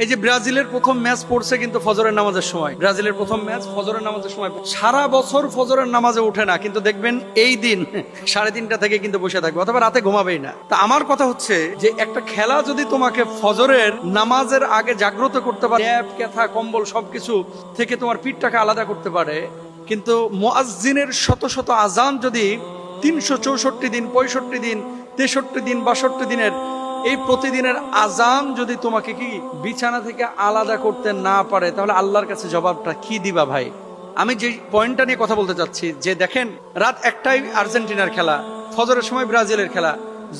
এই যে ব্রাজিলের প্রথম ম্যাচ পড়ছে কিন্তু ফজরের নামাজের সময়, ব্রাজিলের প্রথম ম্যাচ ফজরের নামাজের সময়। সারা বছর ফজরের নামাজে ওঠে না, কিন্তু দেখবেন এই দিন 3:30 থেকে কিন্তু বসে থাকবে, অথবা রাতে ঘুমাবেই না। তা আমার কথা হচ্ছে যে একটা খেলা যদি তোমাকে ফজরের নামাজের আগে জাগ্রত করতে পারে, ন্যাপ ক্যাথা কম্বল সবকিছু থেকে তোমার পিঠটাকে আলাদা করতে পারে, কিন্তু মুয়াজ্জিনের শত শত আজান যদি 364 দিন, 65 দিন, 63 দিন, 62 দিনের এই প্রতিদিনের আজান যদি তোমাকে কি বিছানা থেকে আলাদা করতে না পারে, তাহলে আল্লাহর কাছে জবাবটা কি দিবা ভাই? আমি যে পয়েন্টটা নিয়ে কথা বলতে চাচ্ছি, যে দেখেন রাত 1টায় আর্জেন্টিনার খেলা, ফজরের সময় ব্রাজিলের খেলা,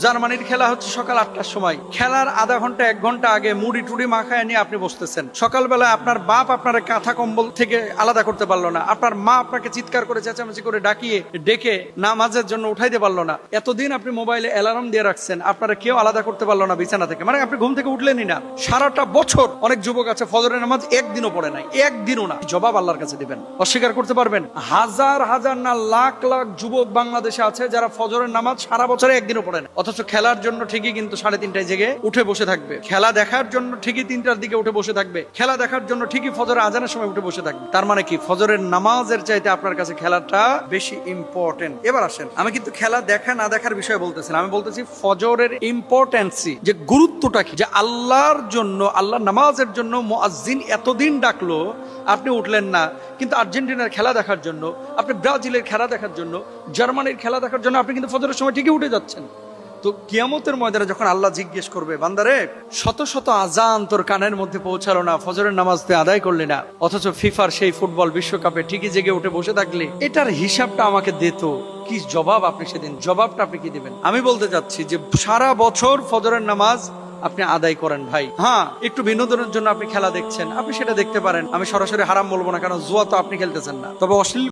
জার্মানির খেলা হচ্ছে সকাল 8টার সময়। খেলার আধা ঘন্টা 1 ঘন্টা আগে মুড়ি টুড়ি মাখায় নিয়ে আপনি বসতেছেন। সকালবেলা আপনার বাপ আপনার কাঁথা কম্বল থেকে আলাদা করতে পারলো না, আপনার মা আপনাকে চিৎকার করে চেঁচামেচি করে ডেকে নামাজের জন্য উঠাইতে পারলো না। এতদিন আপনি মোবাইলে অ্যালার্ম দিয়ে রাখছেন, আপনারা কেউ আলাদা করতে পারলো না বিছানা থেকে, মানে আপনি ঘুম থেকে উঠলেনই না। সারাটা বছর অনেক যুবক আছে ফজরের নামাজ একদিনও পড়ে নাই, একদিনও না। জবাব আল্লাহর কাছে দিবেন? অস্বীকার করতে পারবেন? হাজার হাজার না লাখ লাখ যুবক বাংলাদেশে আছে যারা ফজরের নামাজ সারা বছরে একদিনও পড়ে না, অথচ খেলার জন্য ঠিকই কিন্তু 3:30টায় জেগে উঠে বসে থাকবে। খেলা দেখার জন্য ঠিকই 3টার দিকে উঠে বসে থাকবে। খেলা দেখার জন্য ঠিকই ফজরের আজানের সময় উঠে বসে থাকবে। তার মানে কি ফজরের নামাজের চাইতে আপনার কাছে খেলাটা বেশি ইম্পর্টেন্ট? এবার আসেন, আমি কিন্তু খেলা দেখা না দেখার বিষয়ে বলতেছি না, আমি বলতেছি ফজরের ইম্পর্টেন্সি, যে গুরুত্বটা কি, যে আল্লাহর জন্য, আল্লাহর নামাজের জন্য মুয়াজ্জিন এতদিন ডাকলো, আপনি উঠলেন না, কিন্তু আর্জেন্টিনার খেলা দেখার জন্য, আপনি ব্রাজিলের খেলা দেখার জন্য, জার্মানির খেলা দেখার জন্য আপনি কিন্তু ফজরের সময় ঠিকই উঠে যাচ্ছেন। তো কিয়ামতের ময়দানে যখন আল্লাহ জিজ্ঞেস করবে, বান্দারে শত শত আজান তোর কানের মধ্যে পৌঁছালো না, ফজরের নামাজ তুই আদায় করলি না, অথচ ফিফার সেই ফুটবল বিশ্বকাপে ঠিকই জেগে উঠে বসে থাকলি, এটার হিসাবটা আমাকে দিত, কি জবাব আপনি সেদিন, জবাবটা আপনি কি দিবেন? আমি বলতে চাচ্ছি যে সারা বছর ফজরের নামাজ আপনি আদায় করেন ভাই। হ্যাঁ, একটু বিনোদনের জন্য আপনি খেলা দেখছেন, আপনি সেটা দেখতে পারেন, আমি সরাসরি হারাম বলবো না, কারণ জুয়া তো আপনি খেলতেছেন না, তবে অশ্লীল